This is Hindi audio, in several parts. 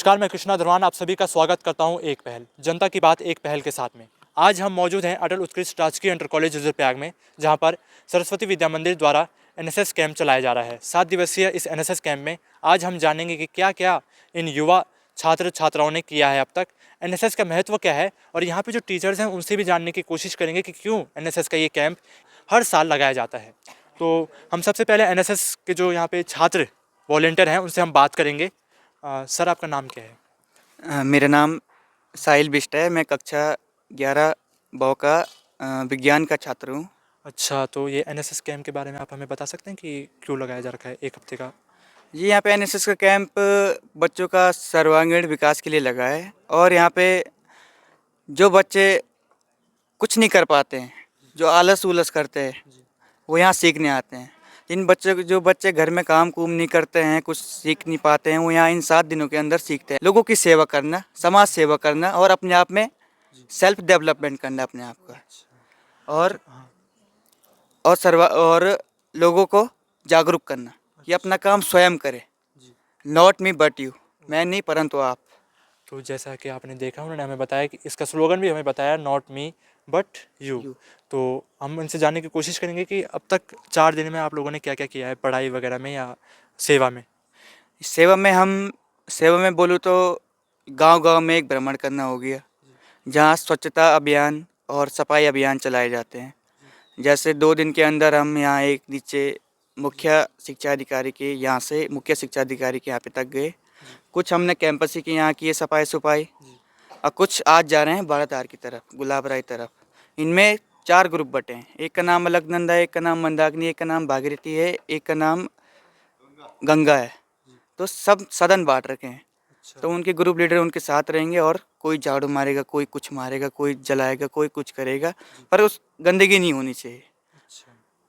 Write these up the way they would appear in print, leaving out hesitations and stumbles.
नमस्कार, मैं कृष्णा धरवान आप सभी का स्वागत करता हूं एक पहल जनता की बात एक पहल के साथ में। आज हम मौजूद हैं अटल उत्कृष्ट राजकीय इंटर कॉलेज रुद्रप्रयाग में, जहां पर सरस्वती विद्या मंदिर द्वारा एनएसएस कैंप चलाया जा रहा है। 7 दिवसीय इस एनएसएस कैंप में आज हम जानेंगे कि क्या क्या इन युवा छात्र छात्राओं ने किया है अब तक, एनएसएस का महत्व क्या है, और यहाँ पे जो टीचर्स हैं उनसे भी जानने की कोशिश करेंगे कि क्यों एनएसएस का ये कैंप हर साल लगाया जाता है। तो हम सबसे पहले एनएसएस के जो यहाँ पे छात्र वॉलेंटियर हैं उनसे हम बात करेंगे। सर, आपका नाम क्या है? मेरा नाम साहिल बिष्ट है। मैं कक्षा 11 ब का विज्ञान का छात्र हूँ। अच्छा, तो ये एनएसएस कैंप के बारे में आप हमें बता सकते हैं कि क्यों लगाया जा रखा है 1 हफ्ते का? जी, यहाँ पे एनएसएस का कैंप बच्चों का सर्वांगीण विकास के लिए लगा है और यहाँ पे जो बच्चे कुछ नहीं कर पाते हैं, जो आलस-उलस करते हैं, वो यहाँ सीखने आते हैं। जो बच्चे घर में काम कुम नहीं करते हैं, कुछ सीख नहीं पाते हैं, वो यहाँ इन 7 दिनों के अंदर सीखते हैं। लोगों की सेवा करना, समाज सेवा करना और अपने आप में सेल्फ डेवलपमेंट करना अपने आप का। और और लोगों को जागरूक करना कि अपना काम स्वयं करें। नॉट मी बट यू, मैं नहीं परंतु आप। तो जैसा कि आपने देखा, उन्होंने हमें बताया कि इसका स्लोगन भी हमें बताया, नॉट मी बट यू। तो हम उनसे जानने की कोशिश करेंगे कि अब तक 4 दिन में आप लोगों ने क्या क्या किया है, पढ़ाई वगैरह में या सेवा में? सेवा में बोलूँ तो गांव-गांव में एक भ्रमण करना हो गया, जहां स्वच्छता अभियान और सफाई अभियान चलाए जाते हैं। जैसे 2 दिन के अंदर हम यहाँ एक नीचे मुख्य शिक्षा अधिकारी के यहाँ पे तक गए। कुछ हमने कैंपस ही के यहाँ किए सफाई और कुछ आज जा रहे हैं बाड़ाधार की तरफ, गुलाबराय तरफ। इनमें 4 ग्रुप बटे हैं। एक का नाम अलकनंदा है, एक का नाम मंदाकिनी, एक का नाम भागीरथी है, एक का नाम गंगा है। तो सब सदन बांट रखे हैं। तो उनके ग्रुप लीडर उनके साथ रहेंगे और कोई झाड़ू मारेगा, कोई कुछ मारेगा, कोई जलाएगा, कोई कुछ करेगा, पर उस गंदगी नहीं होनी चाहिए।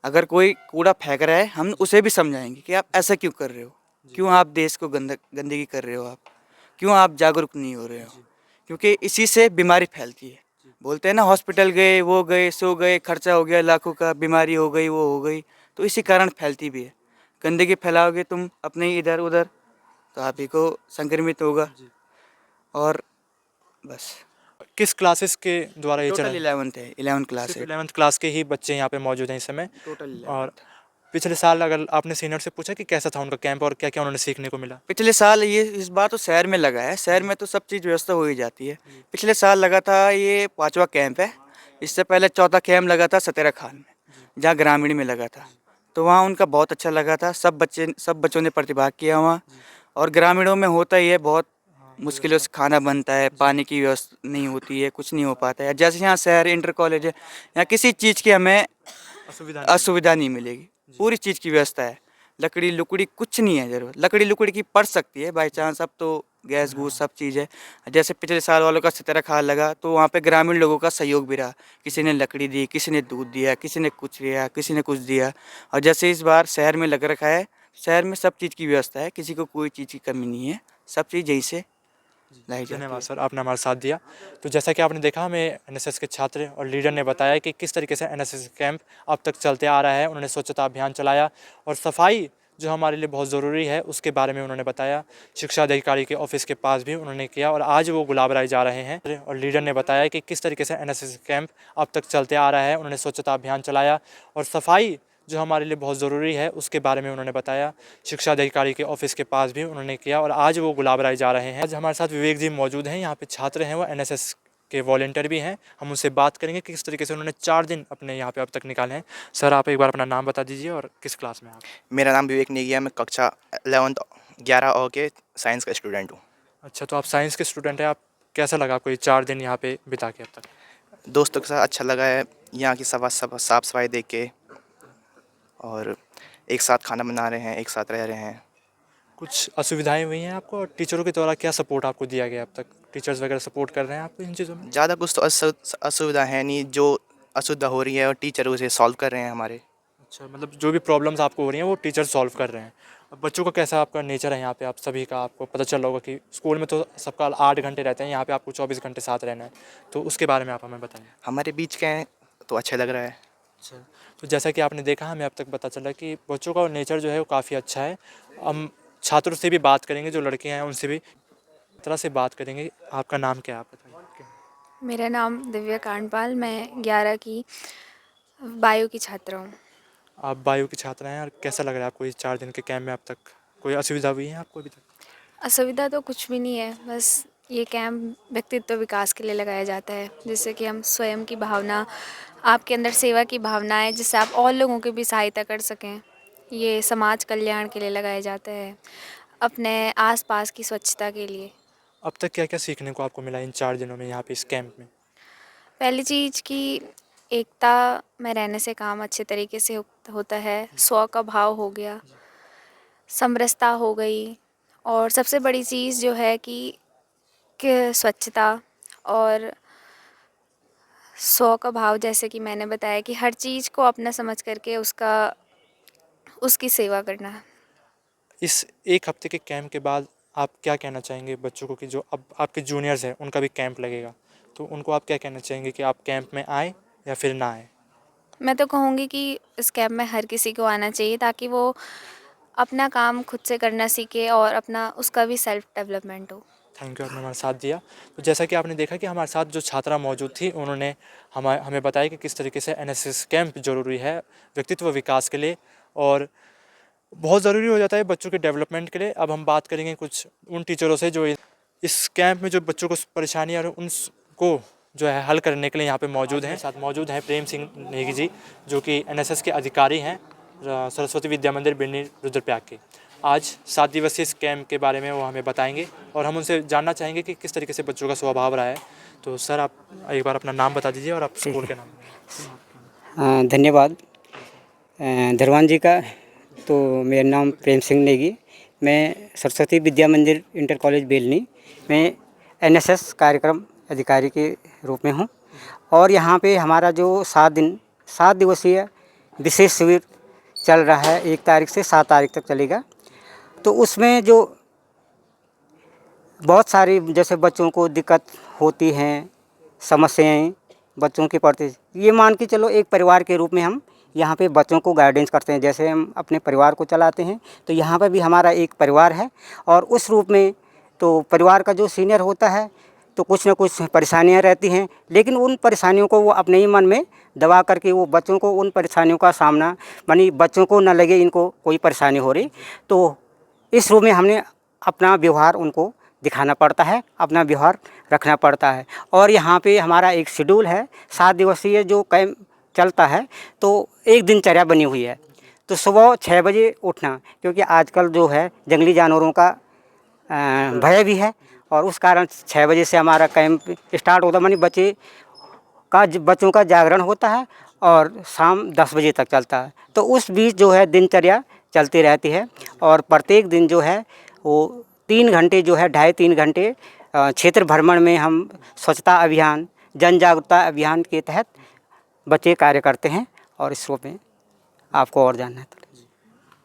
अगर कोई कूड़ा फेंक रहा है, हम उसे भी समझाएंगे कि आप ऐसा क्यों कर रहे हो, क्यों आप देश को गंदगी कर रहे हो, आप क्यों आप जागरूक नहीं हो रहे हो, क्योंकि इसी से बीमारी फैलती है। बोलते हैं ना, हॉस्पिटल गए, वो गए, सो गए, खर्चा हो गया लाखों का, बीमारी हो गई, वो हो गई, तो इसी कारण फैलती भी है। गंदगी फैलाओगे तुम अपने इधर उधर, तो आप ही को संक्रमित होगा। और बस किस क्लासेस के द्वारा ये चला टोटल है? 11th है, 11th क्लास सिर्फ है 11th क्लास के ही बच्चे यहाँ पे मौजूद हैं इस समय। टोटल और 11th। पिछले साल अगर आपने सीनियर से पूछा कि कैसा था उनका कैंप और क्या क्या उन्होंने सीखने को मिला? पिछले साल ये इस बार तो शहर में लगा है, शहर में तो सब चीज़ व्यवस्था हो ही जाती है। पिछले साल लगा था, ये 5वां कैंप है। इससे पहले 4था कैंप लगा था सतेरा खान में, जहाँ ग्रामीण में लगा था। तो वहाँ उनका बहुत अच्छा लगा था। सब बच्चों ने प्रतिभाग किया वहाँ। और ग्रामीणों में होता ही है, बहुत मुश्किलों से खाना बनता है, पानी की व्यवस्था नहीं होती है, कुछ नहीं हो पाता है। जैसे यहाँ शहर इंटर कॉलेज है, यहाँ किसी चीज़ की हमें असुविधा नहीं मिलेगी। पूरी चीज़ की व्यवस्था है। लकड़ी लुकड़ी कुछ नहीं है ज़रूरत। लकड़ी लुकड़ी की पड़ सकती है बाई चांस, अब तो गैस गूस सब चीज़ है। जैसे पिछले साल वालों का सतेरा खाल लगा, तो वहाँ पे ग्रामीण लोगों का सहयोग भी रहा। किसी ने लकड़ी दी, किसी ने दूध दिया, किसी ने कुछ दिया, किसी ने कुछ दिया। और जैसे इस बार शहर में लग रखा है, शहर में सब चीज़ की व्यवस्था है, किसी को कोई चीज़ की कमी नहीं है। सब चीज़ यहीं से लाई जाती धन्यवाद है। सर, आपने हमारा साथ दिया। तो जैसा कि आपने देखा, हमें एनएसएस के छात्र और लीडर ने बताया कि किस तरीके से एनएसएस कैंप अब तक चलते आ रहा है। उन्होंने स्वच्छता अभियान चलाया और सफाई जो हमारे लिए बहुत ज़रूरी है उसके बारे में उन्होंने बताया। शिक्षा अधिकारी के ऑफिस के पास भी उन्होंने किया और आज वो गुलाबराय जा रहे हैं। और लीडर ने बताया कि किस तरीके से एनएसएस कैंप अब तक चलते आ रहा है। उन्होंने स्वच्छता अभियान चलाया और सफाई जो हमारे लिए बहुत ज़रूरी है उसके बारे में उन्होंने बताया। शिक्षा अधिकारी के ऑफिस के पास भी उन्होंने किया और आज वो गुलाबराय जा रहे हैं। आज हमारे साथ विवेक जी मौजूद हैं, यहाँ पे छात्र हैं, वो एनएसएस के वॉलेंटियर भी हैं। हम उनसे बात करेंगे कि किस तरीके से उन्होंने 4 दिन अपने यहाँ पे अब तक निकाले हैं। सर, आप एक बार अपना नाम बता दीजिए और किस क्लास में आप? मेरा नाम विवेक नेगी है। मैं कक्षा 11 अ के साइंस का स्टूडेंट हूँ। अच्छा, तो आप साइंस के स्टूडेंट हैं। आप कैसा लगा आपको ये 4 दिन यहाँ पे बिता के अब तक? दोस्तों के साथ अच्छा लगा है, यहाँ की साफ़ सफाई देख के, और एक साथ खाना बना रहे हैं, एक साथ रह रहे हैं। कुछ असुविधाएं हुई हैं आपको, और टीचरों के द्वारा क्या सपोर्ट आपको दिया गया अब तक? टीचर्स वगैरह सपोर्ट कर रहे हैं आपको इन चीज़ों में? ज़्यादा कुछ तो असुविधा है नहीं, जो असुविधा हो रही है और टीचर उसे सॉल्व कर रहे हैं हमारे। अच्छा, मतलब जो भी प्रॉब्लम्स आपको हो रही हैं वो टीचर सॉल्व कर रहे हैं। अब बच्चों का कैसा आपका नेचर है यहाँ पे? आप सभी का आपको पता चल रहा होगा कि स्कूल में तो सबका 8 घंटे रहते हैं, यहाँ पे आपको 24 घंटे साथ रहना है। तो उसके बारे में आप हमें बताएं। हमारे बीच के हैं तो अच्छा लग रहा है। अच्छा, तो जैसा कि आपने देखा, हमें अब तक पता चला कि बच्चों का नेचर जो है वो काफ़ी अच्छा है। हम छात्रों से भी बात करेंगे, जो लड़के हैं उनसे भी। मित्रा से बात करेंगे। आपका नाम क्या है, आप बताइए। मेरा नाम दिव्या कांडपाल, मैं 11 की बायो की छात्रा हूँ। आप बायो की छात्रा हैं और कैसा लग रहा है आपको इस 4 दिन के कैंप में? अब तक कोई असुविधा हुई है आपको अभी तक? असुविधा तो कुछ भी नहीं है, बस ये कैंप व्यक्तित्व विकास के लिए लगाया जाता है, जिससे कि हम स्वयं की भावना, आपके अंदर सेवा की भावना है, जिससे आप और लोगों की भी सहायता कर सकें। ये समाज कल्याण के लिए लगाया जाता है, अपने आसपास की स्वच्छता के लिए। अब तक क्या-क्या सीखने को आपको मिला इन 4 दिनों में यहाँ पे इस कैंप में? पहली चीज़ कि एकता में रहने से काम अच्छे तरीके से होता है, स्व का भाव हो गया, समरसता हो गई, और सबसे बड़ी चीज़ जो है कि स्वच्छता और स्व का भाव, जैसे कि मैंने बताया कि हर चीज़ को अपना समझ करके उसकी सेवा करना। इस 1 हफ्ते के कैंप के बाद आप क्या कहना चाहेंगे बच्चों को कि जो अब आपके जूनियर्स हैं, उनका भी कैंप लगेगा, तो उनको आप क्या कहना चाहेंगे कि आप कैंप में आएँ या फिर ना आएँ? मैं तो कहूँगी कि इस कैंप में हर किसी को आना चाहिए, ताकि वो अपना काम खुद से करना सीखे और अपना उसका भी सेल्फ डेवलपमेंट हो। थैंक यू, आपने हमारा साथ दिया। तो जैसा कि आपने देखा कि हमारे साथ जो छात्रा मौजूद थी, उन्होंने हमें बताया कि किस तरीके से एनएसएस कैंप ज़रूरी है व्यक्तित्व विकास के लिए और बहुत ज़रूरी हो जाता है बच्चों के डेवलपमेंट के लिए। अब हम बात करेंगे कुछ उन टीचरों से जो इस कैंप में जो बच्चों को परेशानी आ रही है उनको जो है हल करने के लिए यहाँ पे मौजूद हैं। साथ मौजूद हैं प्रेम सिंह नेगी जी, जो कि एनएसएस के अधिकारी हैं सरस्वती विद्या मंदिर बिन्नी रुद्रप्रयाग के। आज 7 दिवसीय इस कैंप के बारे में वो हमें बताएंगे और हम उनसे जानना चाहेंगे कि किस तरीके से बच्चों का स्वभाव रहा है। तो सर, आप एक बार अपना नाम बता दीजिए और आप स्कूल के नाम। धन्यवाद धरवान जी का। तो मेरा नाम प्रेम सिंह नेगी, मैं सरस्वती विद्या मंदिर इंटर कॉलेज बेलनी में एनएसएस कार्यक्रम अधिकारी के रूप में हूँ। और यहाँ पे हमारा जो 7 दिवसीय विशेष शिविर चल रहा है, 1 तारीख से 7 तारीख तक चलेगा। तो उसमें जो बहुत सारी जैसे बच्चों को दिक्कत होती हैं, समस्याएं बच्चों के प्रति, ये मान के चलो एक परिवार के रूप में हम यहाँ पे बच्चों को गाइडेंस करते हैं। जैसे हम अपने परिवार को चलाते हैं, तो यहाँ पर भी हमारा एक परिवार है और उस रूप में तो परिवार का जो सीनियर होता है तो कुछ ना कुछ परेशानियाँ रहती हैं, लेकिन उन परेशानियों को वो अपने ही मन में दबा करके वो बच्चों को उन परेशानियों का सामना, मानी बच्चों को न लगे इनको कोई परेशानी हो रही, तो इस रूप में हमने अपना व्यवहार उनको दिखाना पड़ता है, अपना व्यवहार रखना पड़ता है। और यहाँ पे हमारा एक शेड्यूल है, 7 दिवसीय जो कैंप चलता है, तो एक दिनचर्या बनी हुई है। तो सुबह 6 बजे उठना, क्योंकि आजकल जो है जंगली जानवरों का भय भी है और उस कारण 6 बजे से हमारा कैंप स्टार्ट होता है। मानी बच्चों का जागरण होता है और शाम 10 बजे तक चलता है। तो उस बीच जो है दिनचर्या चलती रहती है और प्रत्येक दिन जो है वो 3 घंटे जो है 2.5-3 घंटे क्षेत्र भ्रमण में हम स्वच्छता अभियान, जन जागरूकता अभियान के तहत बच्चे कार्य करते हैं। और इस रूप में आपको और जानना है तो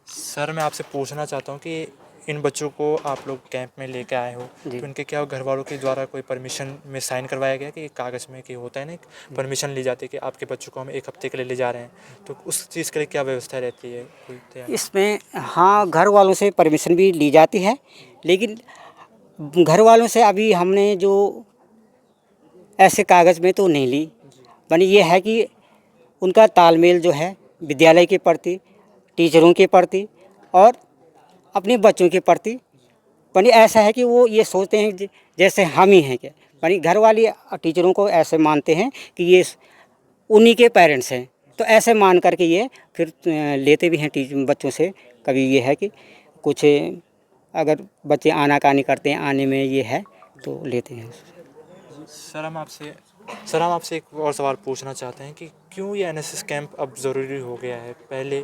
सर, मैं आपसे पूछना चाहता हूँ कि इन बच्चों को आप लोग कैंप में लेके आए हो, तो इनके क्या घर वालों के द्वारा कोई परमिशन में साइन करवाया गया कि कागज़ में कि होता है ना, परमिशन ली जाती है कि आपके बच्चों को हम 1 हफ्ते के लिए ले जा रहे हैं, तो उस चीज़ के लिए क्या व्यवस्था रहती है कोई? इसमें हाँ, घर वालों से परमिशन भी ली जाती है, लेकिन घर वालों से अभी हमने जो ऐसे कागज़ में तो नहीं ली। मानी ये है कि उनका तालमेल जो है विद्यालय के प्रति, टीचरों के प्रति और अपने बच्चों के प्रति, मानी ऐसा है कि वो ये सोचते हैं जैसे हम ही हैं क्या। मानी घर वाले टीचरों को ऐसे मानते हैं कि ये उन्हीं के पेरेंट्स हैं, तो ऐसे मान करके ये फिर लेते भी हैं बच्चों से। कभी ये है कि कुछ अगर बच्चे आनाकानी करते हैं, आने में ये है तो लेते हैं। सर, हम आपसे एक और सवाल पूछना चाहते हैं कि क्यों ये एनएसएस कैंप अब ज़रूरी हो गया है? पहले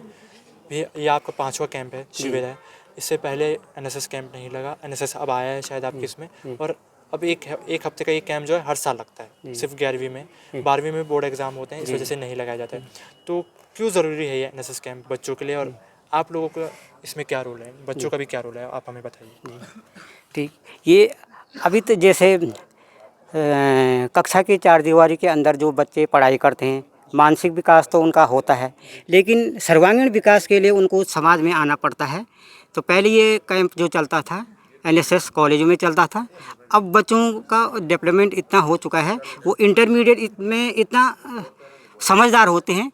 भी ये आपका 5वां कैंप है, शिविर है, इससे पहले एनएसएस कैंप नहीं लगा, एनएसएस अब आया है शायद आपके इसमें, और अब एक हफ्ते का ये कैंप जो है हर साल लगता है, सिर्फ 11वीं में, 12वीं में बोर्ड एग्ज़ाम होते हैं, इस वजह से नहीं लगाया जाता है। तो क्यों ज़रूरी है ये एनएसएस कैंप बच्चों के लिए, और आप लोगों का इसमें क्या रोल है, बच्चों का भी क्या रोल है, आप हमें बताइए। ठीक, ये अभी तो जैसे कक्षा की 4 दीवारी के अंदर जो बच्चे पढ़ाई करते हैं, मानसिक विकास तो उनका होता है, लेकिन सर्वांगीण विकास के लिए उनको समाज में आना पड़ता है। तो पहले ये कैंप जो चलता था एनएसएस कॉलेजों में चलता था। अब बच्चों का डेवलपमेंट इतना हो चुका है, वो इंटरमीडिएट में इतना समझदार होते हैं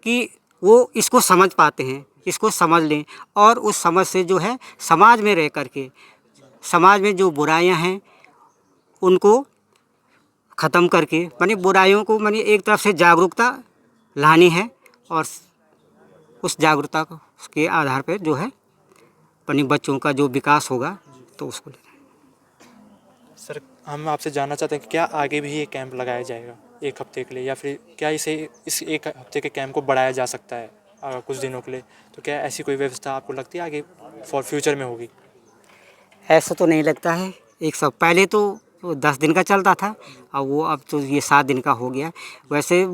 कि वो इसको समझ पाते हैं, इसको समझ लें और उस समझ से जो है समाज में रह करके समाज में जो बुराइयां हैं उनको ख़त्म करके माने बुराइयों को माने एक तरफ से जागरूकता लानी है और उस जागरूकता के आधार पर जो है अपने बच्चों का जो विकास होगा तो उसको लेना है। सर, हम आपसे जानना चाहते हैं कि क्या आगे भी ये कैंप लगाया जाएगा 1 हफ्ते के लिए, या फिर क्या इस 1 हफ्ते के कैंप को बढ़ाया जा सकता है कुछ दिनों के लिए? तो क्या ऐसी कोई व्यवस्था आपको लगती है आगे फॉर फ्यूचर में होगी? ऐसा तो नहीं लगता है। एक सब पहले तो 10 दिन का चलता था और वो अब तो ये 7 दिन का हो गया। वैसे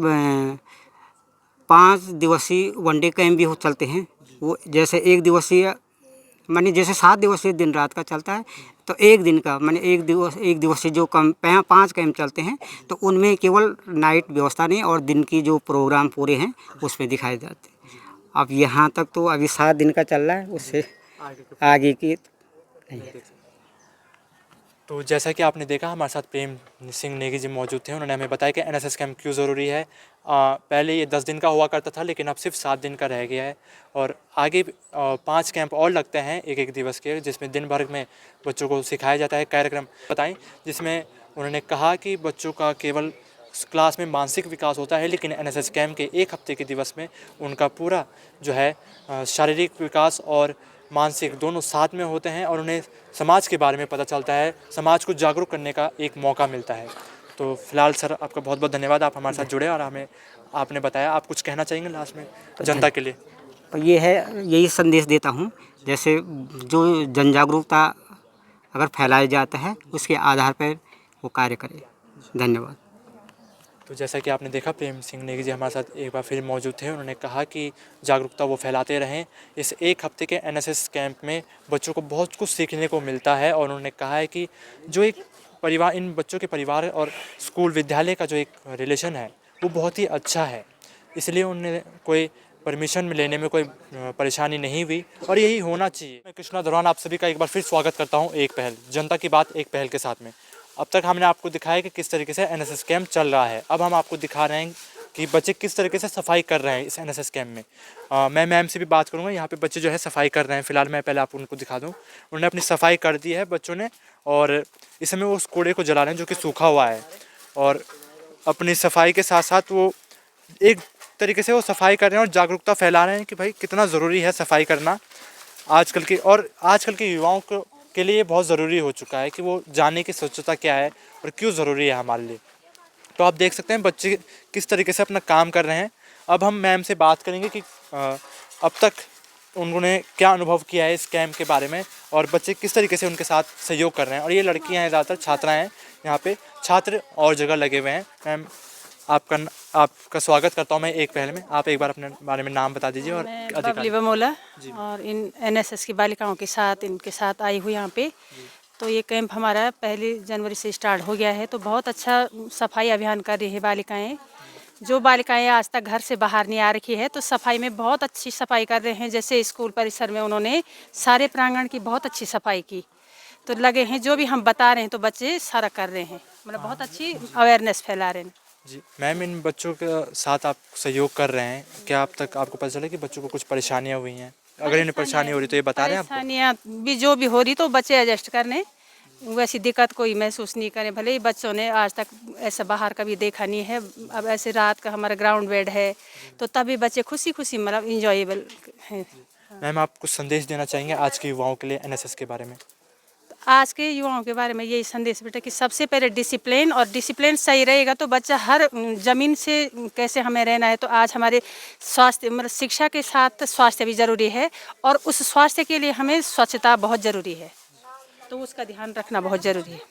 5 दिवसीय वनडे कैंप भी हो चलते हैं। वो जैसे 1 दिवसीय माने जैसे 7 दिवसीय दिन रात का चलता है तो 1 दिन का माने 1 दिवसीय जो 5 कैंप चलते हैं तो उनमें केवल नाइट व्यवस्था नहीं और दिन की जो प्रोग्राम पूरे हैं उसमें दिखाए जाते हैं। अब यहाँ तक तो अभी 7 दिन का चल रहा है, उससे आगे की नहीं है। तो जैसा कि आपने देखा, हमारे साथ प्रेम सिंह नेगी जी मौजूद थे। उन्होंने हमें बताया कि एनएसएस कैंप क्यों ज़रूरी है। पहले ये 10 दिन का हुआ करता था, लेकिन अब सिर्फ 7 दिन का रह गया है और आगे 5 कैंप और लगते हैं 1-1 दिवस के, जिसमें दिन भर में बच्चों को सिखाया जाता है कार्यक्रम बताएं, जिसमें उन्होंने कहा कि बच्चों का केवल क्लास में मानसिक विकास होता है, लेकिन एनएसएस कैंप के 1 हफ्ते के दिवस में उनका पूरा जो है शारीरिक विकास और मानसिक दोनों साथ में होते हैं और उन्हें समाज के बारे में पता चलता है, समाज को जागरूक करने का एक मौका मिलता है। तो फिलहाल सर, आपका बहुत बहुत धन्यवाद, आप हमारे साथ जुड़े और हमें आपने बताया। आप कुछ कहना चाहेंगे लास्ट में जनता के लिए? तो ये है, यही संदेश देता हूँ, जैसे जो जन जागरूकता अगर फैलाया जाता है उसके आधार पर वो कार्य करे। धन्यवाद। तो जैसा कि आपने देखा, प्रेम सिंह नेगी जी हमारे साथ एक बार फिर मौजूद थे। उन्होंने कहा कि जागरूकता वो फैलाते रहें। इस 1 हफ्ते के एनएसएस कैंप में बच्चों को बहुत कुछ सीखने को मिलता है और उन्होंने कहा है कि जो एक परिवार, इन बच्चों के परिवार और स्कूल विद्यालय का जो एक रिलेशन है वो बहुत ही अच्छा है, इसलिए उन्हें कोई परमिशन में लेने में कोई परेशानी नहीं हुई और यही होना चाहिए। मैं कृष्णा दौरान आप सभी का एक बार फिर स्वागत करता हूँ एक पहल, जनता की बात एक पहल के साथ में। अब तक हमने आपको दिखाया कि किस तरीके से एनएसएस कैंप चल रहा है। अब हम आपको दिखा रहे हैं कि बच्चे किस तरीके से सफाई कर रहे हैं इस एनएसएस कैंप में। मैं मैम से भी बात करूंगा। यहाँ पे बच्चे जो है सफाई कर रहे हैं। फिलहाल मैं पहले आपको उनको दिखा दूँ। उन्होंने अपनी सफाई कर दी है बच्चों ने और इस समय वो उस कूड़े को जला रहे हैं जो कि सूखा हुआ है और अपनी सफाई के साथ साथ वो एक तरीके से वो सफाई कर रहे हैं और जागरूकता फैला रहे हैं कि भाई कितना ज़रूरी है सफाई करना आजकल के युवाओं को के लिए बहुत ज़रूरी हो चुका है कि वो जाने की स्वच्छता क्या है और क्यों ज़रूरी है हमारे लिए। तो आप देख सकते हैं बच्चे किस तरीके से अपना काम कर रहे हैं। अब हम मैम से बात करेंगे कि अब तक उन्होंने क्या अनुभव किया है इस कैंप के बारे में और बच्चे किस तरीके से उनके साथ सहयोग कर रहे हैं। और ये लड़कियां हैं, ज़्यादातर छात्राएं हैं यहाँ पे, छात्र और जगह लगे हुए हैं। मैम, आपका स्वागत करता हूँ मैं एक पहल में। आप एक बार अपने बारे में नाम बता दीजिए और बबली बमोला और इन एनएसएस की बालिकाओं के साथ इनके साथ आई हुई यहाँ पे। तो ये कैंप हमारा 1 जनवरी से स्टार्ट हो गया है। तो बहुत अच्छा सफाई अभियान कर रही है बालिकाएं। जो बालिकाएं आज तक घर से बाहर नहीं आ रखी है तो सफाई में बहुत अच्छी सफाई कर रहे हैं। जैसे स्कूल परिसर में उन्होंने सारे प्रांगण की बहुत अच्छी सफाई की। तो लगे हैं जो भी हम बता रहे हैं तो बच्चे सारा कर रहे हैं, मतलब बहुत अच्छी अवेयरनेस फैला रहे हैं। जी मैम, इन बच्चों के साथ आप सहयोग कर रहे हैं, क्या अब तक आपको पता चला कि बच्चों को कुछ परेशानियां हुई हैं? अगर इन्हें परेशानी हो रही तो ये बता रहे हैं आपको? परेशानियाँ भी जो भी हो रही तो बच्चे एडजस्ट करने, वैसी दिक्कत कोई महसूस नहीं करें। भले ही बच्चों ने आज तक ऐसा बाहर कभी देखा नहीं है। अब ऐसे रात का हमारा ग्राउंड बेड है तो तभी बच्चे खुशी खुशी मतलब इंजॉयबल हैं। मैम, आप कुछ संदेश देना चाहेंगे आज के युवाओं के लिए एनएसएस के बारे में? आज के युवाओं के बारे में यही संदेश बेटा कि सबसे पहले डिसिप्लिन, और डिसिप्लिन सही रहेगा तो बच्चा हर ज़मीन से कैसे हमें रहना है। तो आज हमारे स्वास्थ्य मतलब शिक्षा के साथ स्वास्थ्य भी ज़रूरी है और उस स्वास्थ्य के लिए हमें स्वच्छता बहुत ज़रूरी है, तो उसका ध्यान रखना बहुत ज़रूरी है।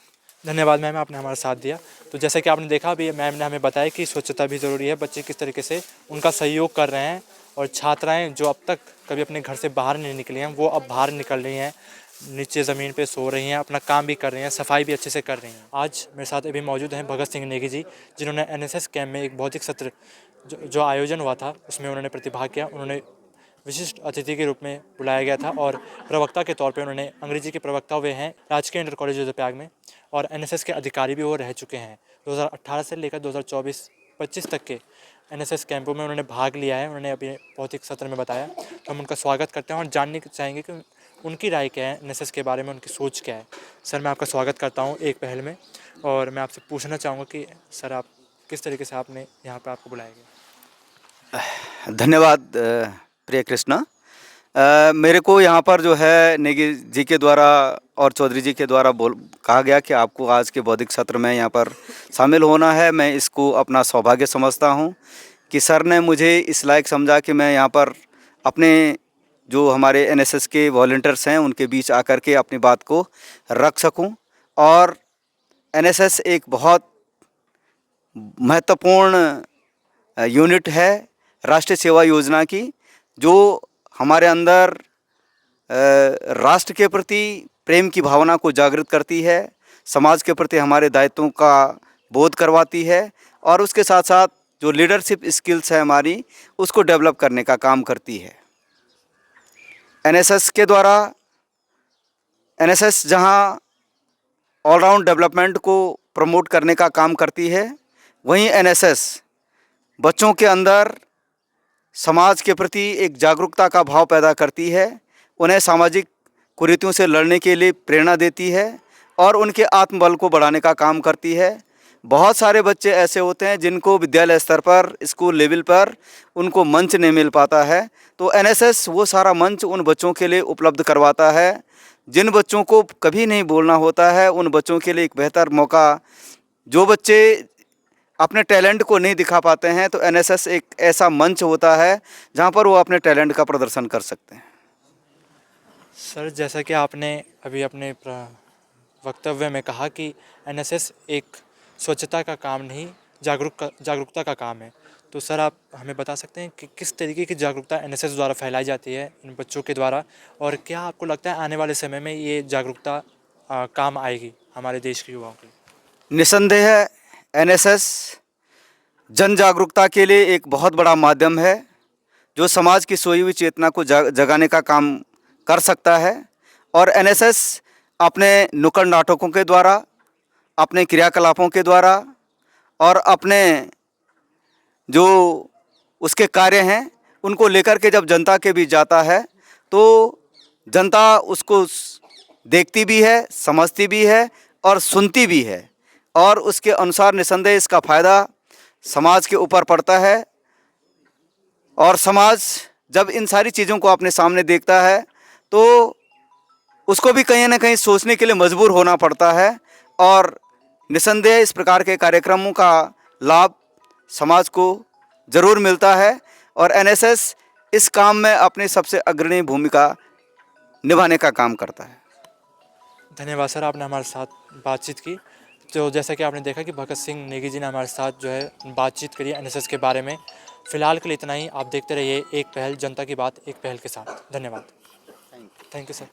धन्यवाद मैम, आपने हमारा साथ दिया। तो जैसा कि आपने देखा अभी मैम ने हमें बताया कि स्वच्छता भी ज़रूरी है, बच्चे किस तरीके से उनका सहयोग कर रहे हैं और छात्राएं जो अब तक कभी अपने घर से बाहर नहीं निकली हैं वो अब बाहर निकल रही हैं, नीचे ज़मीन पे सो रही हैं, अपना काम भी कर रही हैं, सफाई भी अच्छे से कर रही हैं। आज मेरे साथ अभी मौजूद हैं भगत सिंह नेगी जी, जिन्होंने एनएसएस कैंप में एक बौद्धिक सत्र जो आयोजन हुआ था उसमें उन्होंने प्रतिभाग किया। उन्होंने विशिष्ट अतिथि के रूप में बुलाया गया था और प्रवक्ता के तौर पे उन्होंने अंग्रेजी के प्रवक्ता हुए हैं राजकीय इंटर कॉलेज रुद्रप्रयाग में और एनएसएस के अधिकारी भी वो रह चुके हैं। 2018 से लेकर 2024-25 तक के एनएसएस कैंपों में उन्होंने भाग लिया है, उन्होंने अभी भौतिक सत्र में बताया। तो हम उनका स्वागत करते हैं और जानने चाहेंगे कि उनकी राय क्या है एनएसएस के बारे में, उनकी सोच क्या है। सर, मैं आपका स्वागत करता हूँ एक पहल में और मैं आपसे पूछना चाहूँगा कि सर आप किस तरीके से आपने यहाँ पर आपको बुलाया गया। धन्यवाद प्रिय कृष्णा। मेरे को यहाँ पर जो है नेगी जी के द्वारा और चौधरी जी के द्वारा कहा गया कि आपको आज के बौद्धिक सत्र में यहाँ पर शामिल होना है। मैं इसको अपना सौभाग्य समझता हूँ कि सर ने मुझे इस लायक समझा कि मैं यहाँ पर अपने जो हमारे एनएसएस के वॉलंटियर्स हैं उनके बीच आकर के अपनी बात को रख सकूं। और एनएसएस एक बहुत महत्वपूर्ण यूनिट है राष्ट्रीय सेवा योजना की, जो हमारे अंदर राष्ट्र के प्रति प्रेम की भावना को जागृत करती है, समाज के प्रति हमारे दायित्वों का बोध करवाती है और उसके साथ साथ जो लीडरशिप स्किल्स है हमारी उसको डेवलप करने का काम करती है। एनएसएस के द्वारा एनएसएस जहां ऑलराउंड डेवलपमेंट को प्रमोट करने का काम करती है, वहीं एनएसएस बच्चों के अंदर समाज के प्रति एक जागरूकता का भाव पैदा करती है, उन्हें सामाजिक कुरीतियों से लड़ने के लिए प्रेरणा देती है और उनके आत्मबल को बढ़ाने का काम करती है। बहुत सारे बच्चे ऐसे होते हैं जिनको विद्यालय स्तर पर, स्कूल लेवल पर उनको मंच नहीं मिल पाता है, तो एनएसएस वो सारा मंच उन बच्चों के लिए उपलब्ध करवाता है। जिन बच्चों को कभी नहीं बोलना होता है उन बच्चों के लिए एक बेहतर मौका, जो बच्चे अपने टैलेंट को नहीं दिखा पाते हैं, तो एनएसएस एक ऐसा मंच होता है जहां पर वो अपने टैलेंट का प्रदर्शन कर सकते हैं। सर, जैसा कि आपने अभी अपने वक्तव्य में कहा कि एनएसएस एक स्वच्छता का काम नहीं, जागरूकता का काम है, तो सर आप हमें बता सकते हैं कि किस तरीके की जागरूकता एनएसएस द्वारा फैलाई जाती है इन बच्चों के द्वारा, और क्या आपको लगता है आने वाले समय में ये जागरूकता काम आएगी हमारे देश के युवाओं के? निसंदेह एनएसएस जन जागरूकता के लिए एक बहुत बड़ा माध्यम है जो समाज की सोई हुई चेतना को जगाने का काम कर सकता है। और एनएसएस अपने नुक्कड़ नाटकों के द्वारा, अपने क्रियाकलापों के द्वारा और अपने जो उसके कार्य हैं उनको लेकर के जब जनता के बीच जाता है तो जनता उसको देखती भी है, समझती भी है और सुनती भी है, और उसके अनुसार निसंदेह इसका फ़ायदा समाज के ऊपर पड़ता है। और समाज जब इन सारी चीज़ों को अपने सामने देखता है तो उसको भी कहीं ना कहीं सोचने के लिए मजबूर होना पड़ता है, और निसंदेह इस प्रकार के कार्यक्रमों का लाभ समाज को ज़रूर मिलता है और एनएसएस इस काम में अपनी सबसे अग्रणी भूमिका निभाने का काम करता है। धन्यवाद सर, आपने हमारे साथ बातचीत की। तो जैसा कि आपने देखा कि भगत सिंह नेगी जी ने हमारे साथ जो है बातचीत करी एनएसएस के बारे में। फ़िलहाल के लिए इतना ही। आप देखते रहिए एक पहल, जनता की बात एक पहल के साथ। धन्यवाद। Thank you sir.